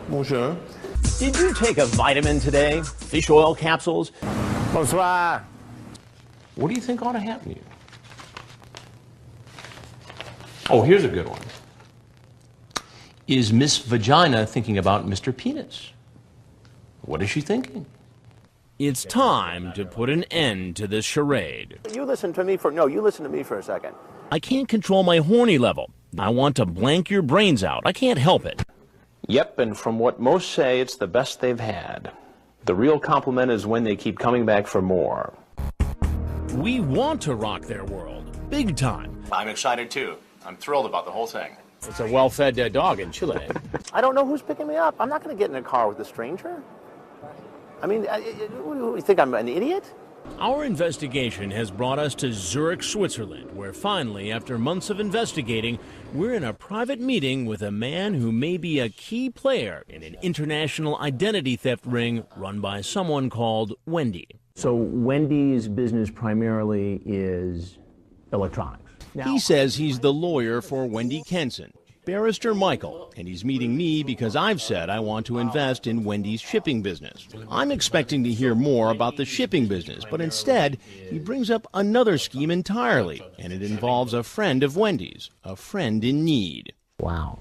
Bonjour. Did you take a vitamin today? Fish oil capsules? Bonsoir. What do you think ought to happen to you? Oh, here's a good one. Is Miss Vagina thinking about Mr. Penis? What is she thinking? It's time to put an end to this charade. You listen to me for a second. I can't control my horny level. I want to blank your brains out. I can't help it. Yep, and from what most say, it's the best they've had. The real compliment is when they keep coming back for more. We want to rock their world, big time. I'm excited too. I'm thrilled about the whole thing. It's a well-fed dog in Chile. I don't know who's picking me up. I'm not going to get in a car with a stranger. I mean, you think I'm an idiot? Our investigation has brought us to Zurich, Switzerland, where finally, after months of investigating, we're in a private meeting with a man who may be a key player in an international identity theft ring run by someone called Wendy. So Wendy's business primarily is electronics. He says he's the lawyer for Wendy Hansen, Barrister Michael, and he's meeting me because I've said I want to invest in Wendy's shipping business. I'm expecting to hear more about the shipping business, but instead, he brings up another scheme entirely, and it involves a friend of Wendy's, a friend in need. Wow.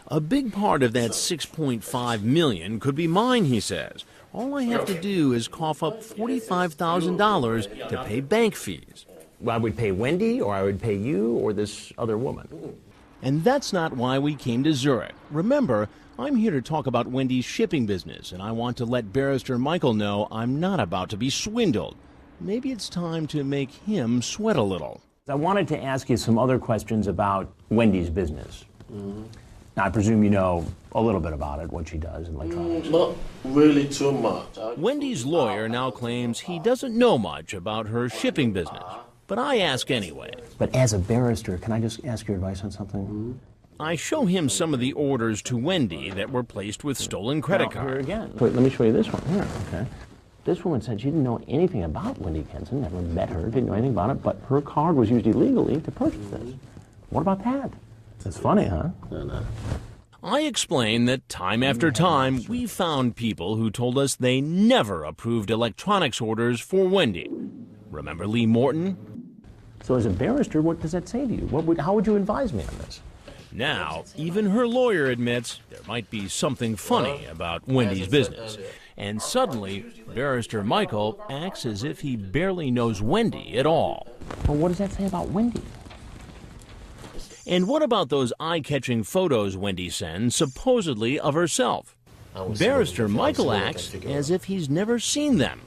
A big part of that $6.5 million could be mine, he says. All I have to do is cough up $45,000 to pay bank fees. I would pay Wendy, or I would pay you, or this other woman. And that's not why we came to Zurich. Remember, I'm here to talk about Wendy's shipping business, and I want to let Barrister Michael know I'm not about to be swindled. Maybe it's time to make him sweat a little. I wanted to ask you some other questions about Wendy's business. Now, I presume you know a little bit about it, what she does in electronics. Not really too much. Wendy's lawyer now claims he doesn't know much about her shipping business. But I ask anyway. But as a barrister, can I just ask your advice on something? I show him some of the orders to Wendy that were placed with stolen credit Here cards. again. Wait, let me show you this one. Here, okay. This woman said she didn't know anything about Wendy Hansen, never met her, didn't know anything about it, but her card was used illegally to purchase this. What about that? That's funny, huh? No. I explain that time after time, we found people who told us they never approved electronics orders for Wendy. Remember Lee Morton? So as a barrister, what does that say to you? How would you advise me on this? Now, even her lawyer admits there might be something funny about Wendy's business. And suddenly, Barrister Michael acts as if he barely knows Wendy at all. Well, what does that say about Wendy? And what about those eye-catching photos Wendy sends, supposedly of herself? Barrister Michael acts as if he's never seen them.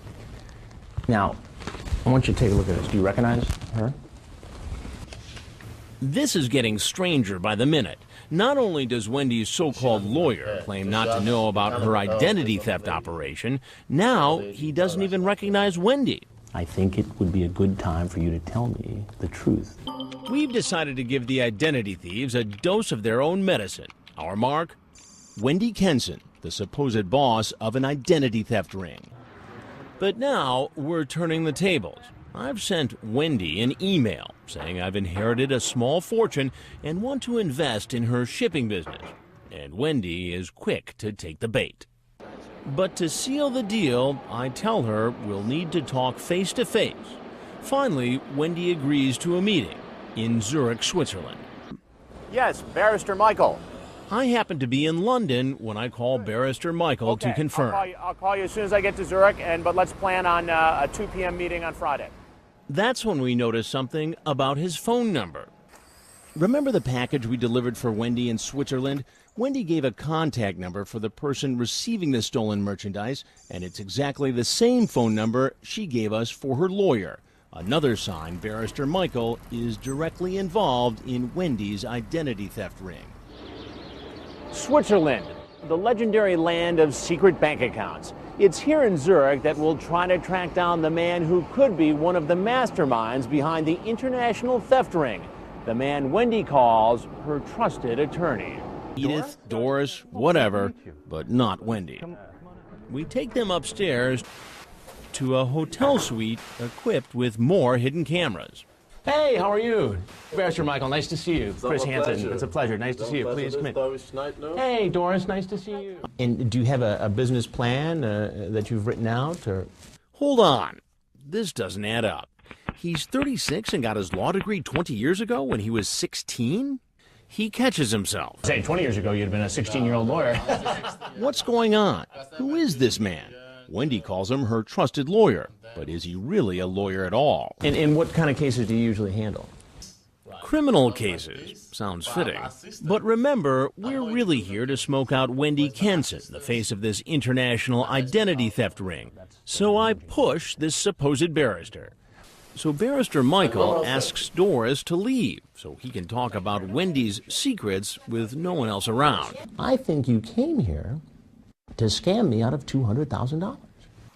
Now, I want you to take a look at this. Do you recognize her? This is getting stranger by the minute. Not only does Wendy's so-called lawyer claim not to know about her identity theft operation, now he doesn't even recognize Wendy. I think it would be a good time for you to tell me the truth. We've decided to give the identity thieves a dose of their own medicine. Our mark? Wendy Hansen, the supposed boss of an identity theft ring. But now we're turning the tables. I've sent Wendy an email saying I've inherited a small fortune and want to invest in her shipping business. And Wendy is quick to take the bait. But to seal the deal, I tell her we'll need to talk face to face. Finally, Wendy agrees to a meeting in Zurich, Switzerland. Yes, Barrister Michael. I happen to be in London when I call Barrister Michael to confirm. I'll call you as soon as I get to Zurich, but let's plan on a 2 p.m. meeting on Friday. That's when we notice something about his phone number. Remember the package we delivered for Wendy in Switzerland? Wendy gave a contact number for the person receiving the stolen merchandise, and it's exactly the same phone number she gave us for her lawyer. Another sign Barrister Michael is directly involved in Wendy's identity theft ring. Switzerland, the legendary land of secret bank accounts. It's here in Zurich that we'll try to track down the man who could be one of the masterminds behind the international theft ring. The man Wendy calls her trusted attorney. Edith, Doris, whatever, but not Wendy. We take them upstairs to a hotel suite equipped with more hidden cameras. Hey, how are you? Barrister Michael, nice to see you. Chris Hansen, it's a pleasure. Nice to see you. Please come in. Hey, Doris, nice to see you. And do you have a business plan that you've written out? Or? Hold on. This doesn't add up. He's 36 and got his law degree 20 years ago when he was 16? He catches himself. Say, 20 years ago, you'd have been a 16-year-old lawyer. What's going on? Who is this man? Wendy calls him her trusted lawyer, but is he really a lawyer at all? And what kind of cases do you usually handle? Criminal cases. Sounds fitting. But remember, we're really here to smoke out Wendy Kenson, the face of this international identity theft ring. So I push this supposed barrister. So Barrister Michael asks Doris to leave so he can talk about Wendy's secrets with no one else around. I think you came here to scam me out of $200,000.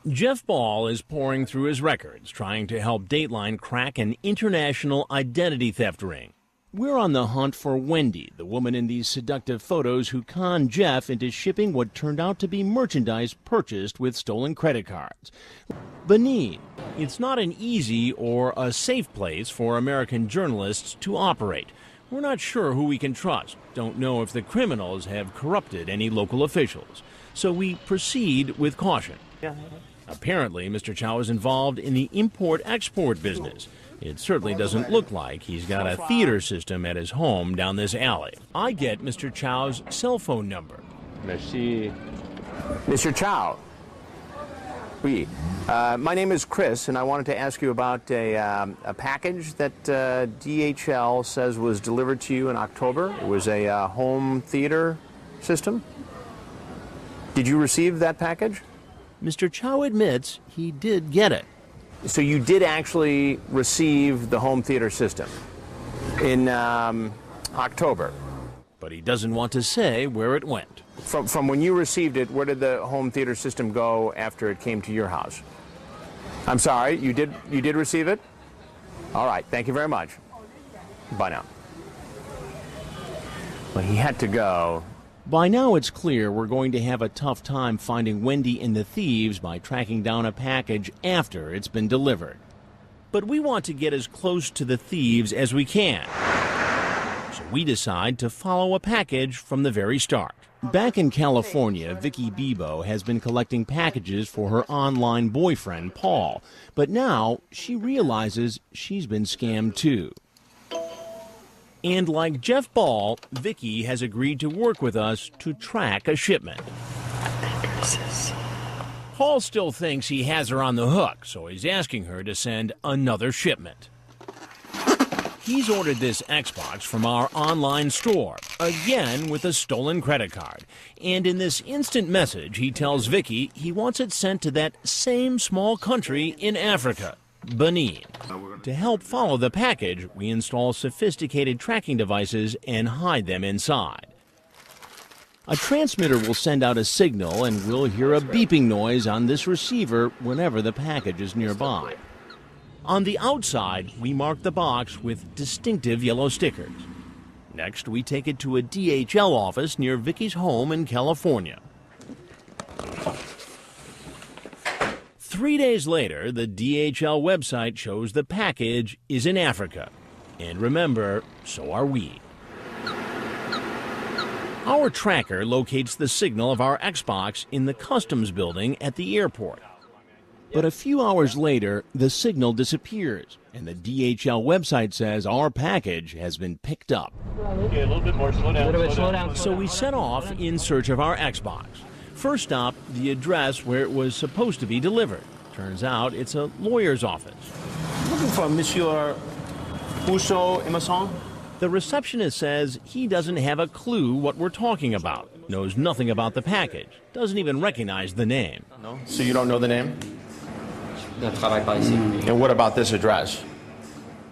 Jeff Ball is pouring through his records, trying to help Dateline crack an international identity theft ring. We're on the hunt for Wendy, the woman in these seductive photos who conned Jeff into shipping what turned out to be merchandise purchased with stolen credit cards. Benin. It's not an easy or a safe place for American journalists to operate. We're not sure who we can trust, don't know if the criminals have corrupted any local officials. So we proceed with caution. Apparently, Mr. Chow is involved in the import-export business. It certainly doesn't look like he's got a theater system at his home down this alley. I get Mr. Chow's cell phone number. Merci. Mr. Chow. Oui. My name is Chris, and I wanted to ask you about a package that DHL says was delivered to you in October. It was a home theater system. Did you receive that package? Mr. Chow admits he did get it. So you did actually receive the home theater system in October. But he doesn't want to say where it went. From when you received it, where did the home theater system go after it came to your house? I'm sorry, you did receive it? All right, thank you very much. Bye now. Well, he had to go. By now it's clear we're going to have a tough time finding Wendy and the thieves by tracking down a package after it's been delivered. But we want to get as close to the thieves as we can. So we decide to follow a package from the very start. Back in California, Vicky Bebo has been collecting packages for her online boyfriend, Paul. But now she realizes she's been scammed too. And like Jeff Ball, Vicky has agreed to work with us to track a shipment. Paul still thinks he has her on the hook, so he's asking her to send another shipment. He's ordered this Xbox from our online store, again with a stolen credit card. And in this instant message, he tells Vicky he wants it sent to that same small country in Africa, Benin. To help follow the package, we install sophisticated tracking devices and hide them inside. A transmitter will send out a signal and we'll hear a beeping noise on this receiver whenever the package is nearby. On the outside, we mark the box with distinctive yellow stickers. Next, we take it to a DHL office near Vicky's home in California. 3 days later, the DHL website shows the package is in Africa. And remember, so are we. Our tracker locates the signal of our Xbox in the customs building at the airport. But a few hours later, the signal disappears, and the DHL website says our package has been picked up. Okay, a little bit more. Slow down. So we set off in search of our Xbox. First stop, the address where it was supposed to be delivered. Turns out it's a lawyer's office. Looking for Monsieur Rousseau Emerson? The receptionist says he doesn't have a clue what we're talking about, knows nothing about the package, doesn't even recognize the name. No? So you don't know the name? And what about this address?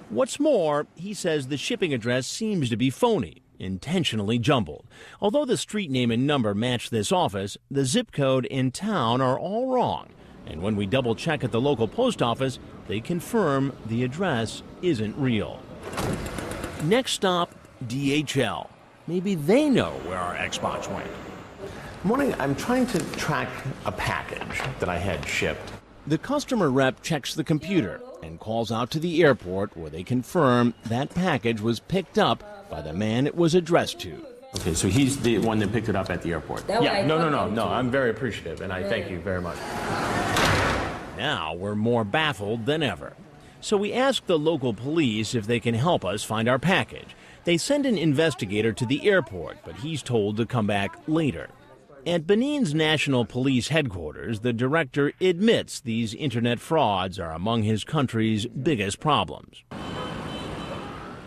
What's more, he says the shipping address seems to be phony, intentionally jumbled. Although the street name and number match this office, the zip code and town are all wrong. And when we double check at the local post office, they confirm the address isn't real. Next stop, DHL. Maybe they know where our Xbox went. I'm trying to track a package that I had shipped. The customer rep checks the computer and calls out to the airport where they confirm that package was picked up by the man it was addressed to. Okay, so he's the one that picked it up at the airport. Yeah, no, I'm very appreciative, and I thank you very much. Now we're more baffled than ever. So we ask the local police if they can help us find our package. They send an investigator to the airport, but he's told to come back later. At Benin's National Police Headquarters, the director admits these internet frauds are among his country's biggest problems.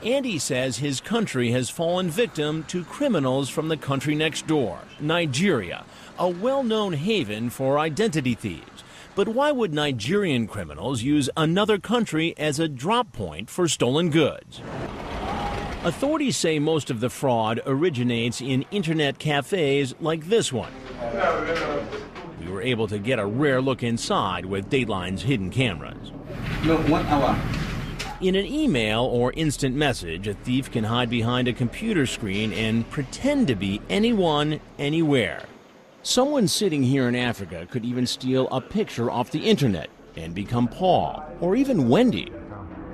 And he says his country has fallen victim to criminals from the country next door, Nigeria, a well-known haven for identity thieves. But why would Nigerian criminals use another country as a drop point for stolen goods? Authorities say most of the fraud originates in internet cafes like this one. We were able to get a rare look inside with Dateline's hidden cameras. No, 1 hour. In an email or instant message, a thief can hide behind a computer screen and pretend to be anyone, anywhere. Someone sitting here in Africa could even steal a picture off the internet and become Paul, or even Wendy.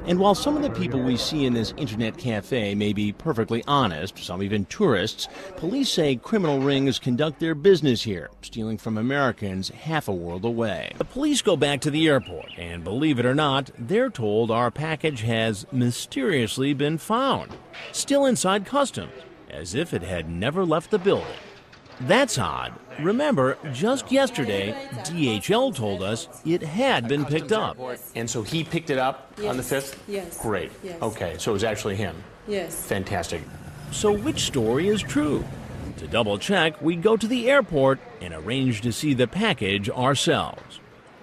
And while some of the people we see in this internet cafe may be perfectly honest, some even tourists, police say criminal rings conduct their business here, stealing from Americans half a world away. The police go back to the airport, and believe it or not, they're told our package has mysteriously been found, still inside customs, as if it had never left the building. That's odd. Remember, just yesterday, DHL told us it had been picked up. And so he picked it up on the 5th? Yes. Great. Yes. Okay, so it was actually him. Yes. Fantastic. So which story is true? To double check, we go to the airport and arrange to see the package ourselves.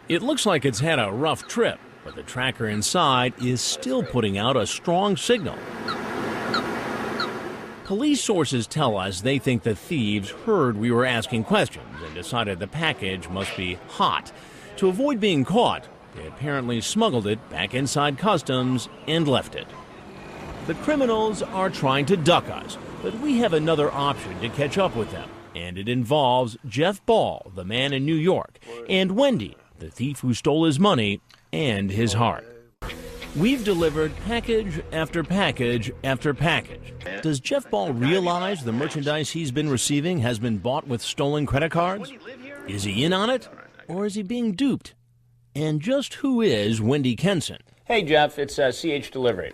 It looks like it's had a rough trip, but the tracker inside is still putting out a strong signal. Police sources tell us they think the thieves heard we were asking questions and decided the package must be hot. To avoid being caught, they apparently smuggled it back inside customs and left it. The criminals are trying to duck us, but we have another option to catch up with them, and it involves Jeff Ball, the man in New York, and Wendy, the thief who stole his money and his heart. We've delivered package after package after package. Does Jeff Ball realize the merchandise he's been receiving has been bought with stolen credit cards? Is he in on it, or is he being duped? And just who is Wendy Kenson? Hey, Jeff, it's CH Delivery.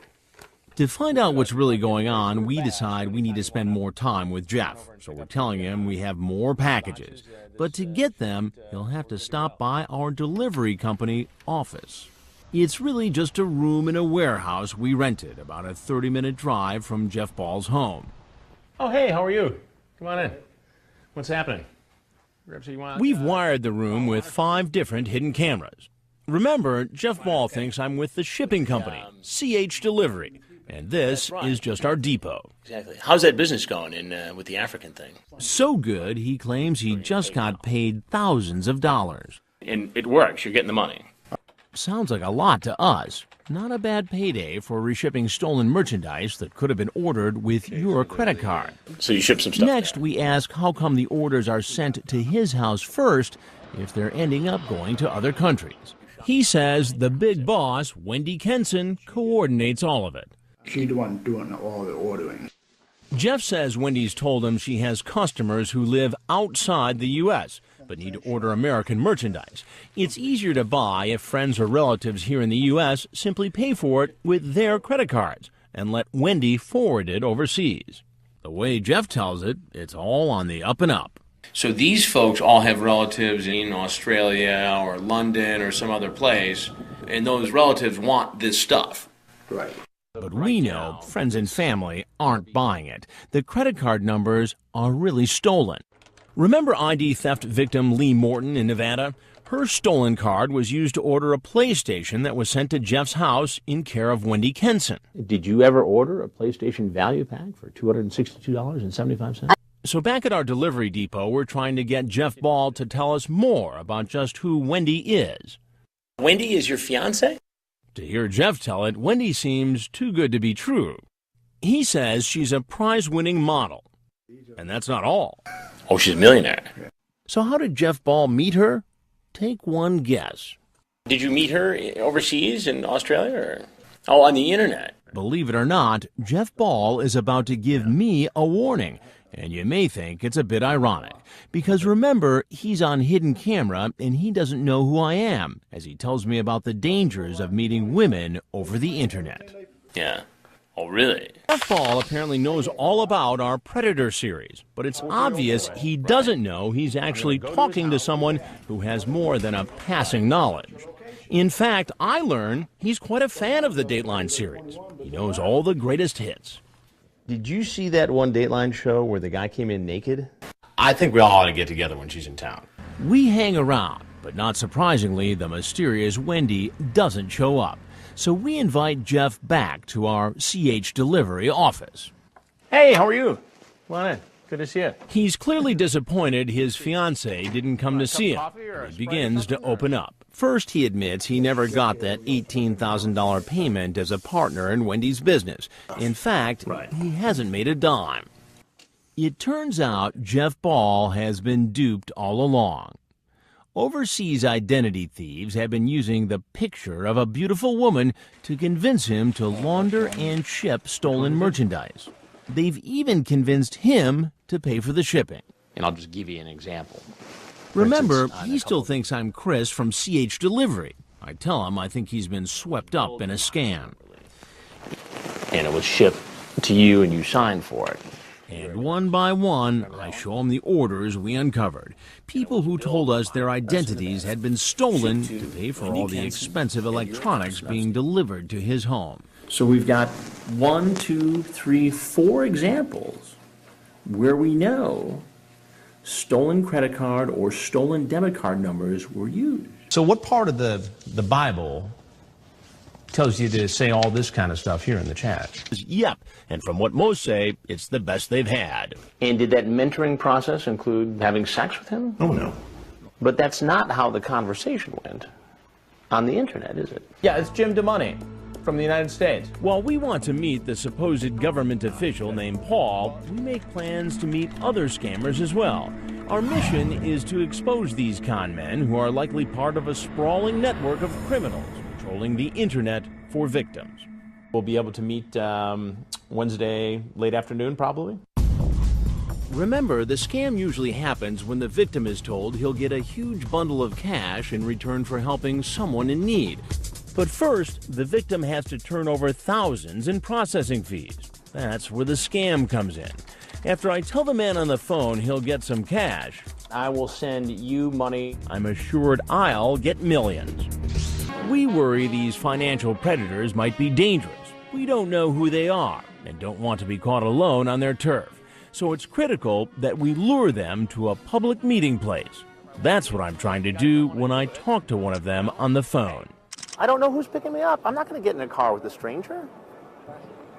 To find out what's really going on, we decide we need to spend more time with Jeff. So we're telling him we have more packages. But to get them, he'll have to stop by our delivery company office. It's really just a room in a warehouse we rented, about a 30-minute drive from Jeff Ball's home. Oh, hey, how are you? Come on in. What's happening? We've wired the room with 5 different hidden cameras. Remember, Jeff Ball thinks I'm with the shipping company, CH Delivery, and this is just our depot. Exactly. How's that business going with the African thing? So good, he claims he just got paid thousands of dollars. And it works. You're getting the money. Sounds like a lot to us. Not a bad payday for reshipping stolen merchandise that could have been ordered with your credit card. So you ship some stuff. Next, we ask how come the orders are sent to his house first if they're ending up going to other countries. He says the big boss, Wendy Kenson, coordinates all of it. She's the one doing all the ordering. Jeff says Wendy's told him she has customers who live outside the U.S., but need to order American merchandise. It's easier to buy if friends or relatives here in the U.S. simply pay for it with their credit cards and let Wendy forward it overseas. The way Jeff tells it, it's all on the up and up. So these folks all have relatives in Australia or London or some other place, and those relatives want this stuff. Right. But we know friends and family aren't buying it. The credit card numbers are really stolen. Remember ID theft victim Lee Morton in Nevada? Her stolen card was used to order a PlayStation that was sent to Jeff's house in care of Wendy Kenson. Did you ever order a PlayStation value pack for $262.75? So back at our delivery depot, we're trying to get Jeff Ball to tell us more about just who Wendy is. Wendy is your fiance? To hear Jeff tell it, Wendy seems too good to be true. He says she's a prize-winning model. And that's not all. Oh, she's a millionaire. So how did Jeff Ball meet her? Take one guess. Did you meet her overseas in Australia? Or? Oh, on the internet. Believe it or not, Jeff Ball is about to give me a warning. And you may think it's a bit ironic, because remember, he's on hidden camera and he doesn't know who I am, as he tells me about the dangers of meeting women over the internet. Yeah. Oh, really? Jeff Ball apparently knows all about our Predator series, but it's obvious he doesn't know he's actually talking to someone who has more than a passing knowledge. In fact, I learn he's quite a fan of the Dateline series. He knows all the greatest hits. Did you see that one Dateline show where the guy came in naked? I think we all ought to get together when she's in town. We hang around, but not surprisingly, the mysterious Wendy doesn't show up. So we invite Jeff back to our CH Delivery office. Hey, how are you? Come on in. Good to see you. He's clearly disappointed his fiancée didn't come to see him. He begins to open up. First, he admits he never got that $18,000 payment as a partner in Wendy's business. In fact, he hasn't made a dime. It turns out Jeff Ball has been duped all along. Overseas identity thieves have been using the picture of a beautiful woman to convince him to launder and ship stolen merchandise. They've even convinced him to pay for the shipping. And I'll just give you an example. Remember, he still thinks I'm Chris from CH Delivery. I tell him I think he's been swept up in a scam. And it was shipped to you and you signed for it. And one by one, I show him the orders we uncovered. People who told us their identities had been stolen to pay for all the expensive electronics being delivered to his home. So we've got 1, 2, 3, 4 examples where we know stolen credit card or stolen debit card numbers were used. So what part of the Bible tells you to say all this kind of stuff here in the chat? Yep, and from what most say, it's the best they've had. And did that mentoring process include having sex with him? Oh, no. But that's not how the conversation went on the internet, is it? Yeah, it's Jim DeMoney from the United States. While we want to meet the supposed government official named Paul, we make plans to meet other scammers as well. Our mission is to expose these con men who are likely part of a sprawling network of criminals controlling the internet for victims. We'll be able to meet Wednesday late afternoon, probably. Remember, the scam usually happens when the victim is told he'll get a huge bundle of cash in return for helping someone in need. But first, the victim has to turn over thousands in processing fees. That's where the scam comes in. After I tell the man on the phone he'll get some cash, I will send you money. I'm assured I'll get millions. We worry these financial predators might be dangerous. We don't know who they are and don't want to be caught alone on their turf. So it's critical that we lure them to a public meeting place. That's what I'm trying to do when I talk to one of them on the phone. I don't know who's picking me up. I'm not going to get in a car with a stranger.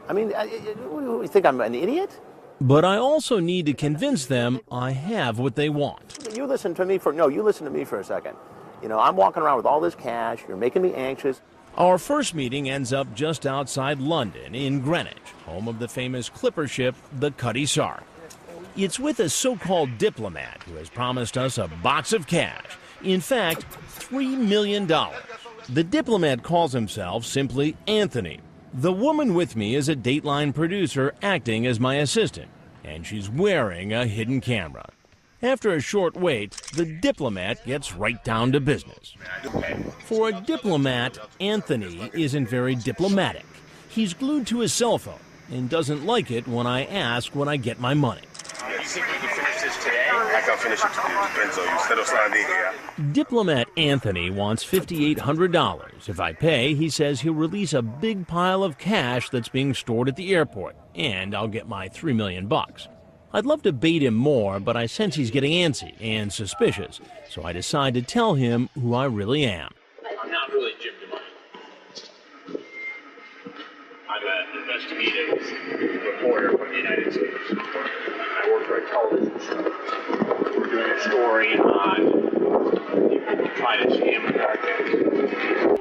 I mean, you think I'm an idiot? But I also need to convince them I have what they want. You listen to me for a second. You know, I'm walking around with all this cash. You're making me anxious. Our first meeting ends up just outside London in Greenwich, home of the famous clipper ship, the Cutty Sark. It's with a so-called diplomat who has promised us a box of cash. In fact, $3 million. The diplomat calls himself simply Anthony. The woman with me is a Dateline producer acting as my assistant, and she's wearing a hidden camera. After a short wait, the diplomat gets right down to business. For a diplomat, Anthony isn't very diplomatic. He's glued to his cell phone and doesn't like it when I ask when I get my money. You think we can finish this today? I can finish it today. Depends on you. Instead of standing here. Diplomat Anthony wants $5,800. If I pay, he says he'll release a big pile of cash that's being stored at the airport, and I'll get my $3 million. I'd love to bait him more, but I sense he's getting antsy and suspicious, so I decide to tell him who I really am. I'm not really Jim DeMoney. I'm an investigative reporter from the United States. I work for a television show. We're doing a story on people trying to scam Americans.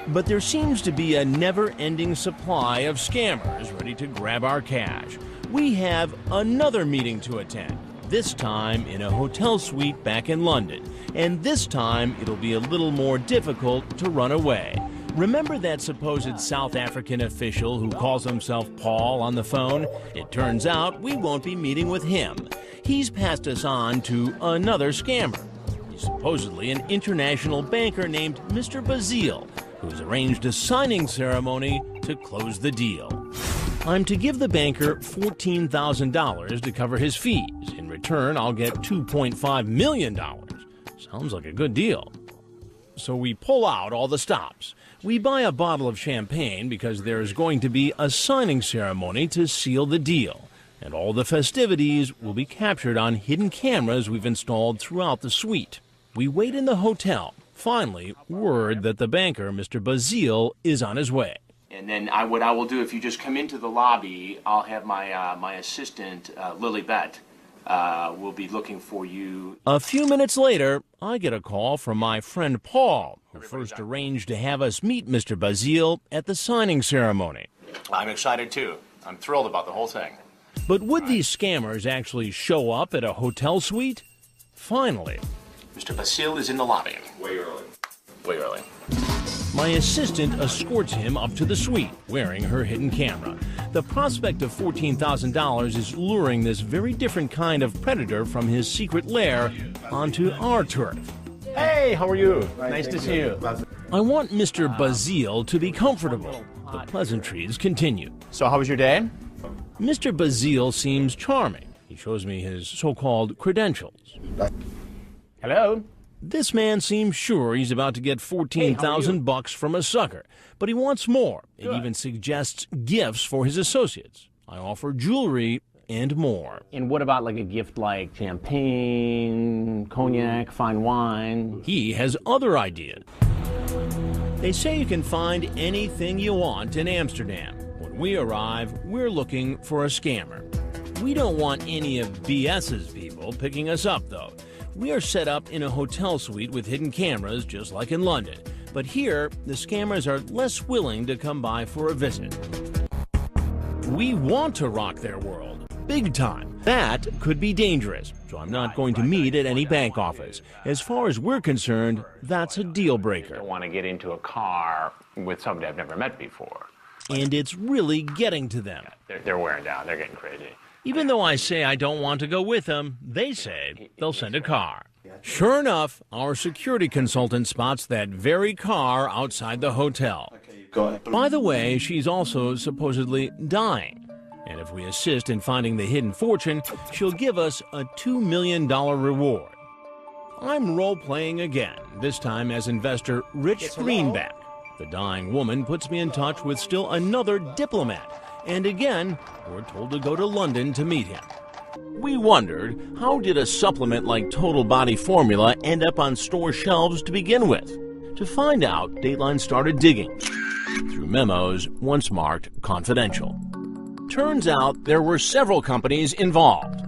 But there seems to be a never-ending supply of scammers ready to grab our cash. We have another meeting to attend. this time in a hotel suite back in London. And this time it'll be a little more difficult to run away. Remember that supposed South African official who calls himself Paul on the phone? It turns out we won't be meeting with him. He's passed us on to another scammer. He's supposedly an international banker named Mr. Bazile, who's arranged a signing ceremony to close the deal. I'm to give the banker $14,000 to cover his fees. In return, I'll get $2.5 million. Sounds like a good deal. So we pull out all the stops. We buy a bottle of champagne because there's going to be a signing ceremony to seal the deal. And all the festivities will be captured on hidden cameras we've installed throughout the suite. We wait in the hotel. Finally, word that the banker, Mr. Bazile, is on his way. And then what I will do, if you just come into the lobby, I'll have my assistant, Lily Bett, will be looking for you. A few minutes later, I get a call from my friend Paul, who first arranged to have us meet Mr. Bazile at the signing ceremony. I'm excited too. I'm thrilled about the whole thing. But would these scammers actually show up at a hotel suite? Finally. Mr. Bazile is in the lobby. Way early. Way early. My assistant escorts him up to the suite, wearing her hidden camera. The prospect of $14,000 is luring this very different kind of predator from his secret lair onto our turf. Hey, how are you? Nice to see you. I want Mr. Bazile to be comfortable. The pleasantries continue. So how was your day? Mr. Bazile seems charming. He shows me his so-called credentials. Hello? This man seems sure he's about to get $14,000 from a sucker, but he wants more. It even suggests gifts for his associates. I offer jewelry and more. And what about like a gift like champagne, cognac, fine wine? He has other ideas. They say you can find anything you want in Amsterdam. When we arrive, we're looking for a scammer. We don't want any of BS's people picking us up, though. We are set up in a hotel suite with hidden cameras, just like in London. But here, the scammers are less willing to come by for a visit. We want to rock their world, big time. That could be dangerous, so I'm not going to meet at any bank office. As far as we're concerned, that's a deal breaker. I don't want to get into a car with somebody I've never met before. And it's really getting to them. They're wearing down. They're getting crazy. Even though I say I don't want to go with them, they say they'll send a car. Sure enough, our security consultant spots that very car outside the hotel. By the way, she's also supposedly dying. And if we assist in finding the hidden fortune, she'll give us a $2 million reward. I'm role-playing again, this time as investor Rich Greenback. The dying woman puts me in touch with still another diplomat. And again, we're told to go to London to meet him. We wondered, how did a supplement like Total Body Formula end up on store shelves to begin with? To find out, Dateline started digging through memos once marked confidential. Turns out there were several companies involved.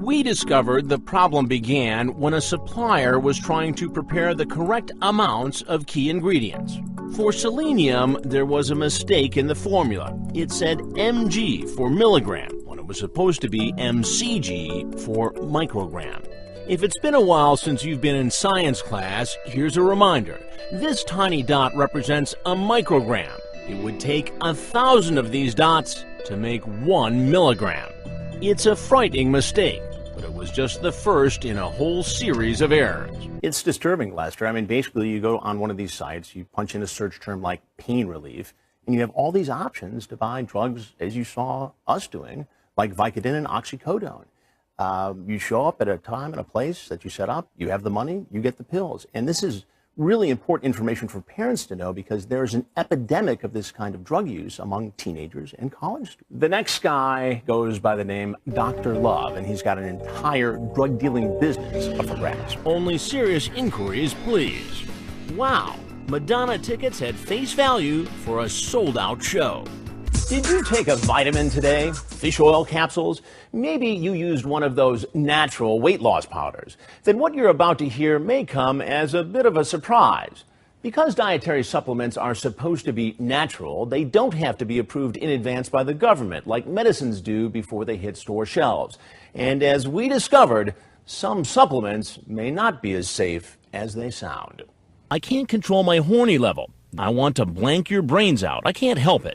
We discovered the problem began when a supplier was trying to prepare the correct amounts of key ingredients. For selenium, there was a mistake in the formula. It said mg for milligram, when it was supposed to be mcg for microgram. If it's been a while since you've been in science class, here's a reminder. This tiny dot represents a microgram. It would take 1,000 of these dots to make 1 milligram. It's a frightening mistake, but it was just the first in a whole series of errors. It's disturbing, Lester. I mean, basically, you go on one of these sites, you punch in a search term like pain relief, and you have all these options to buy drugs, as you saw us doing, like Vicodin and oxycodone. You show up at a time and a place that you set up, you have the money, you get the pills. And this is really important information for parents to know because there's an epidemic of this kind of drug use among teenagers and college students. The next guy goes by the name Dr. Love, and he's got an entire drug dealing business up for grabs. Only serious inquiries, please. Wow, Madonna tickets at face value for a sold-out show. Did you take a vitamin today? Fish oil capsules? Maybe you used one of those natural weight loss powders. Then what you're about to hear may come as a bit of a surprise. Because dietary supplements are supposed to be natural, they don't have to be approved in advance by the government, like medicines do before they hit store shelves. And as we discovered, some supplements may not be as safe as they sound. I can't control my horny level. I want to blank your brains out. I can't help it.